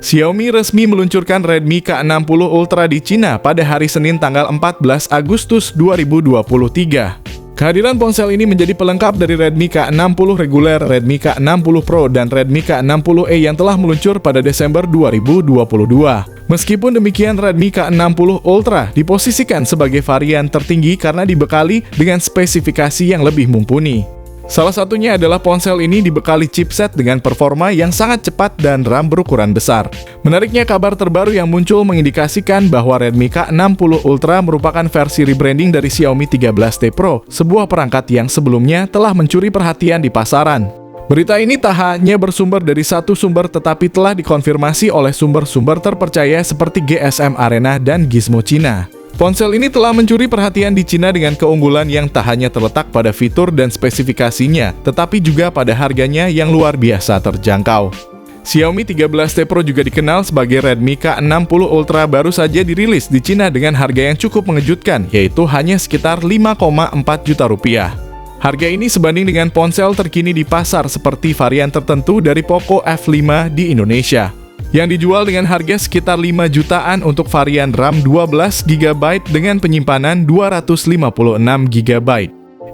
Xiaomi resmi meluncurkan Redmi K60 Ultra di Cina pada hari Senin tanggal 14 Agustus 2023. Kehadiran ponsel ini menjadi pelengkap dari Redmi K60 reguler, Redmi K60 Pro, dan Redmi K60e yang telah meluncur pada Desember 2022. Meskipun demikian, Redmi K60 Ultra diposisikan sebagai varian tertinggi karena dibekali dengan spesifikasi yang lebih mumpuni. Salah satunya adalah ponsel ini dibekali chipset dengan performa yang sangat cepat dan RAM berukuran besar. Menariknya, kabar terbaru yang muncul mengindikasikan bahwa Redmi K60 Ultra merupakan versi rebranding dari Xiaomi 13T Pro, sebuah perangkat yang sebelumnya telah mencuri perhatian di pasaran. Berita ini tak hanya bersumber dari satu sumber tetapi telah dikonfirmasi oleh sumber-sumber terpercaya seperti GSM Arena dan Gizmo Cina. Ponsel ini telah mencuri perhatian di Cina dengan keunggulan yang tak hanya terletak pada fitur dan spesifikasinya, tetapi juga pada harganya yang luar biasa terjangkau. Xiaomi 13T Pro juga dikenal sebagai Redmi K60 Ultra baru saja dirilis di Cina dengan harga yang cukup mengejutkan, yaitu hanya sekitar 5,4 juta rupiah. Harga ini sebanding dengan ponsel terkini di pasar seperti varian tertentu dari Poco F5 di Indonesia, yang dijual dengan harga sekitar 5 jutaan untuk varian RAM 12GB dengan penyimpanan 256GB.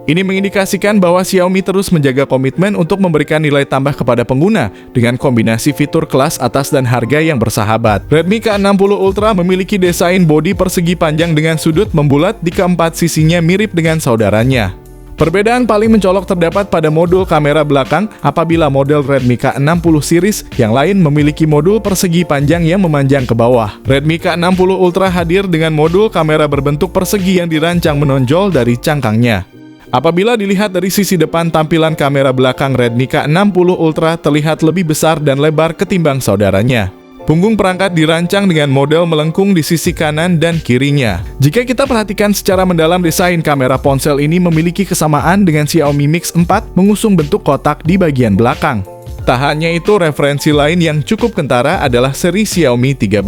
Ini mengindikasikan bahwa Xiaomi terus menjaga komitmen untuk memberikan nilai tambah kepada pengguna dengan kombinasi fitur kelas atas dan harga yang bersahabat. Redmi K60 Ultra memiliki desain bodi persegi panjang dengan sudut membulat di keempat sisinya mirip dengan saudaranya. Perbedaan paling mencolok terdapat pada modul kamera belakang apabila model Redmi K60 series yang lain memiliki modul persegi panjang yang memanjang ke bawah. Redmi K60 Ultra hadir dengan modul kamera berbentuk persegi yang dirancang menonjol dari cangkangnya. Apabila dilihat dari sisi depan, tampilan kamera belakang Redmi K60 Ultra terlihat lebih besar dan lebar ketimbang saudaranya. Punggung perangkat dirancang dengan model melengkung di sisi kanan dan kirinya. Jika kita perhatikan secara mendalam, desain kamera ponsel ini memiliki kesamaan dengan Xiaomi Mix 4 mengusung bentuk kotak di bagian belakang. Tak hanya itu, referensi lain yang cukup kentara adalah seri Xiaomi 13.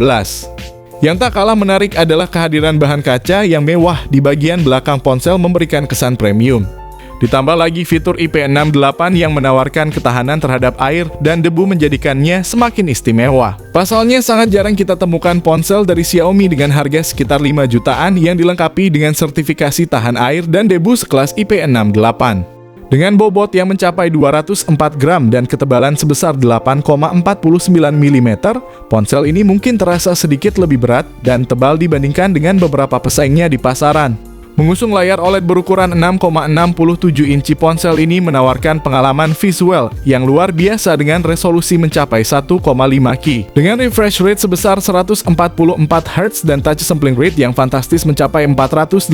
Yang tak kalah menarik adalah kehadiran bahan kaca yang mewah di bagian belakang ponsel memberikan kesan premium. Ditambah lagi fitur IP68 yang menawarkan ketahanan terhadap air dan debu menjadikannya semakin istimewa. Pasalnya, sangat jarang kita temukan ponsel dari Xiaomi dengan harga sekitar 5 jutaan yang dilengkapi dengan sertifikasi tahan air dan debu sekelas IP68. Dengan bobot yang mencapai 204 gram dan ketebalan sebesar 8,49 mm, ponsel ini mungkin terasa sedikit lebih berat dan tebal dibandingkan dengan beberapa pesaingnya di pasaran. Mengusung layar OLED berukuran 6,67 inci, ponsel ini menawarkan pengalaman visual yang luar biasa dengan resolusi mencapai 1,5K. Dengan refresh rate sebesar 144 Hz dan touch sampling rate yang fantastis mencapai 480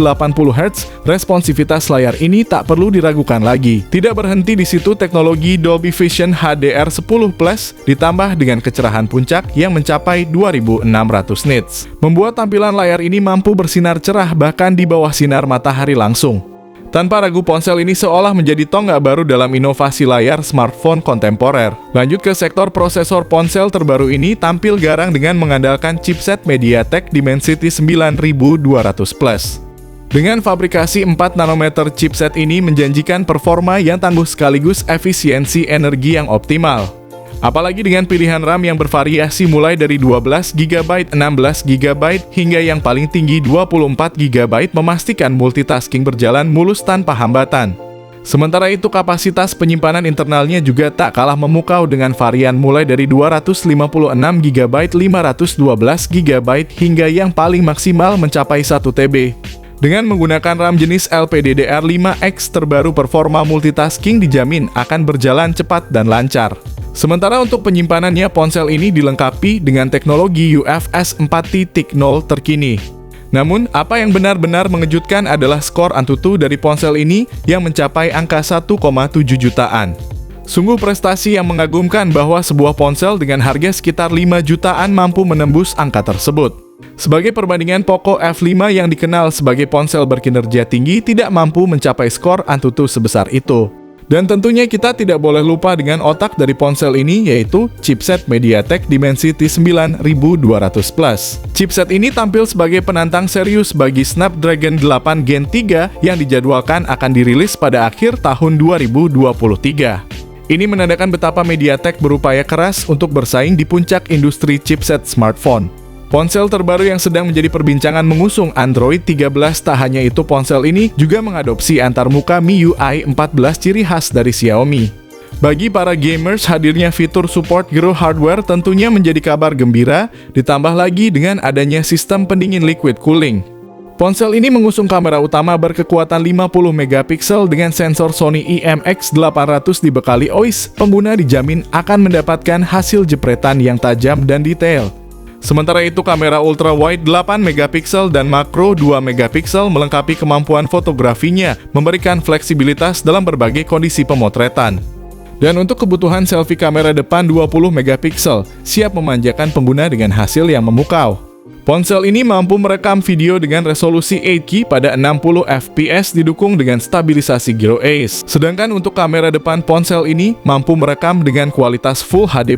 Hz, responsivitas layar ini tak perlu diragukan lagi. Tidak berhenti di situ, teknologi Dolby Vision HDR10 Plus ditambah dengan kecerahan puncak yang mencapai 2600 nits, membuat tampilan layar ini mampu bersinar cerah bahkan di bawah sinar matahari langsung. Tanpa ragu, ponsel ini seolah menjadi tonggak baru dalam inovasi layar smartphone kontemporer. Lanjut ke sektor prosesor, ponsel terbaru ini tampil garang dengan mengandalkan chipset MediaTek Dimensity 9200+. Dengan fabrikasi 4 nanometer, chipset ini menjanjikan performa yang tangguh sekaligus efisiensi energi yang optimal. Apalagi dengan pilihan RAM yang bervariasi mulai dari 12GB, 16GB, hingga yang paling tinggi 24GB memastikan multitasking berjalan mulus tanpa hambatan. Sementara itu, kapasitas penyimpanan internalnya juga tak kalah memukau dengan varian mulai dari 256GB, 512GB, hingga yang paling maksimal mencapai 1TB. Dengan menggunakan RAM jenis LPDDR5X terbaru, performa multitasking dijamin akan berjalan cepat dan lancar. Sementara untuk penyimpanannya, ponsel ini dilengkapi dengan teknologi UFS 4.0 terkini. Namun, apa yang benar-benar mengejutkan adalah skor Antutu dari ponsel ini yang mencapai angka 1,7 jutaan. Sungguh prestasi yang mengagumkan bahwa sebuah ponsel dengan harga sekitar 5 jutaan mampu menembus angka tersebut. Sebagai perbandingan, Poco F5 yang dikenal sebagai ponsel berkinerja tinggi tidak mampu mencapai skor Antutu sebesar itu. Dan tentunya kita tidak boleh lupa dengan otak dari ponsel ini, yaitu chipset MediaTek Dimensity 9200+. Chipset ini tampil sebagai penantang serius bagi Snapdragon 8 Gen 3 yang dijadwalkan akan dirilis pada akhir tahun 2023. Ini menandakan betapa MediaTek berupaya keras untuk bersaing di puncak industri chipset smartphone. Ponsel terbaru yang sedang menjadi perbincangan mengusung Android 13. Tak hanya itu, ponsel ini juga mengadopsi antarmuka MIUI 14, ciri khas dari Xiaomi. Bagi para gamers, hadirnya fitur support Grow hardware tentunya menjadi kabar gembira, ditambah lagi dengan adanya sistem pendingin liquid cooling. Ponsel ini mengusung kamera utama berkekuatan 50 megapiksel dengan sensor Sony IMX800 dibekali OIS. Pengguna dijamin akan mendapatkan hasil jepretan yang tajam dan detail. Sementara itu, kamera ultra wide 8 megapiksel dan makro 2 megapiksel melengkapi kemampuan fotografinya, memberikan fleksibilitas dalam berbagai kondisi pemotretan. Dan untuk kebutuhan selfie, kamera depan 20 megapiksel siap memanjakan pengguna dengan hasil yang memukau. Ponsel ini mampu merekam video dengan resolusi 8K pada 60 fps didukung dengan stabilisasi Gyro Ace. Sedangkan untuk kamera depan, ponsel ini mampu merekam dengan kualitas Full HD+.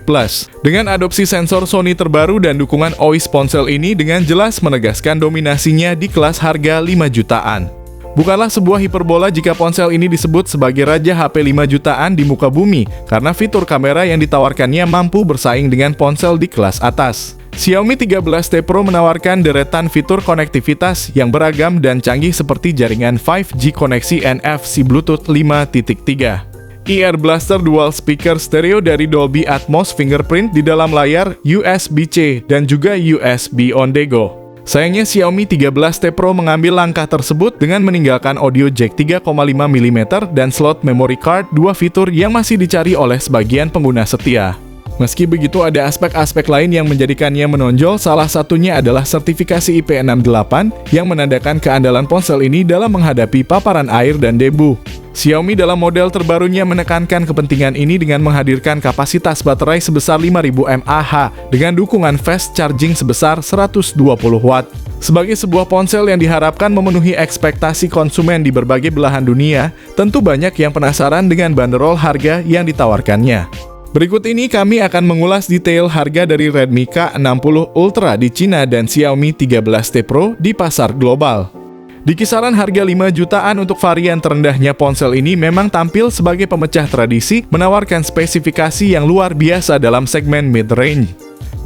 Dengan adopsi sensor Sony terbaru dan dukungan OIS, ponsel ini dengan jelas menegaskan dominasinya di kelas harga 5 jutaan. Bukanlah sebuah hiperbola jika ponsel ini disebut sebagai raja HP 5 jutaan di muka bumi, karena fitur kamera yang ditawarkannya mampu bersaing dengan ponsel di kelas atas. Xiaomi 13T Pro menawarkan deretan fitur konektivitas yang beragam dan canggih seperti jaringan 5G koneksi NFC Bluetooth 5.3, Ear Blaster dual speaker stereo dari Dolby Atmos fingerprint di dalam layar, USB-C, dan juga USB on-the-go. Sayangnya Xiaomi 13T Pro mengambil langkah tersebut dengan meninggalkan audio jack 3,5 mm dan slot memory card, dua fitur yang masih dicari oleh sebagian pengguna setia. Meski begitu, ada aspek-aspek lain yang menjadikannya menonjol, salah satunya adalah sertifikasi IP68 yang menandakan keandalan ponsel ini dalam menghadapi paparan air dan debu. Xiaomi dalam model terbarunya menekankan kepentingan ini dengan menghadirkan kapasitas baterai sebesar 5000 mAh dengan dukungan fast charging sebesar 120 Watt. Sebagai sebuah ponsel yang diharapkan memenuhi ekspektasi konsumen di berbagai belahan dunia, tentu banyak yang penasaran dengan banderol harga yang ditawarkannya. Berikut ini kami akan mengulas detail harga dari Redmi K60 Ultra di Cina dan Xiaomi 13T Pro di pasar global. Di kisaran harga 5 jutaan untuk varian terendahnya, ponsel ini memang tampil sebagai pemecah tradisi, menawarkan spesifikasi yang luar biasa dalam segmen mid-range.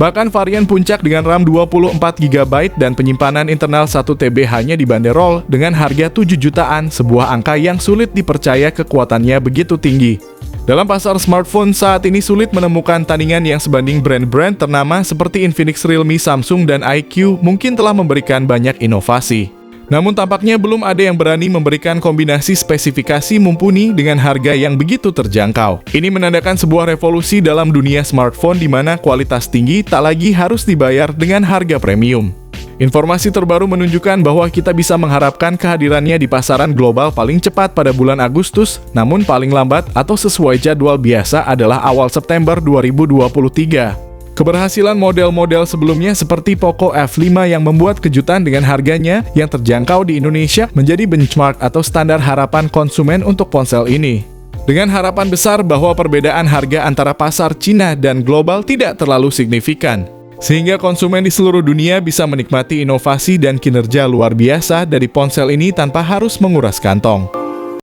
Bahkan varian puncak dengan RAM 24GB dan penyimpanan internal 1TB hanya dibanderol dengan harga 7 jutaan, sebuah angka yang sulit dipercaya kekuatannya begitu tinggi. Dalam pasar smartphone saat ini sulit menemukan tandingan yang sebanding. Brand-brand ternama seperti Infinix, Realme, Samsung, dan iQOO mungkin telah memberikan banyak inovasi. Namun tampaknya belum ada yang berani memberikan kombinasi spesifikasi mumpuni dengan harga yang begitu terjangkau. Ini menandakan sebuah revolusi dalam dunia smartphone di mana kualitas tinggi tak lagi harus dibayar dengan harga premium. Informasi terbaru menunjukkan bahwa kita bisa mengharapkan kehadirannya di pasaran global paling cepat pada bulan Agustus, namun paling lambat atau sesuai jadwal biasa adalah awal September 2023. Keberhasilan model-model sebelumnya seperti Poco F5 yang membuat kejutan dengan harganya yang terjangkau di Indonesia menjadi benchmark atau standar harapan konsumen untuk ponsel ini. Dengan harapan besar bahwa perbedaan harga antara pasar Cina dan global tidak terlalu signifikan, sehingga konsumen di seluruh dunia bisa menikmati inovasi dan kinerja luar biasa dari ponsel ini tanpa harus menguras kantong.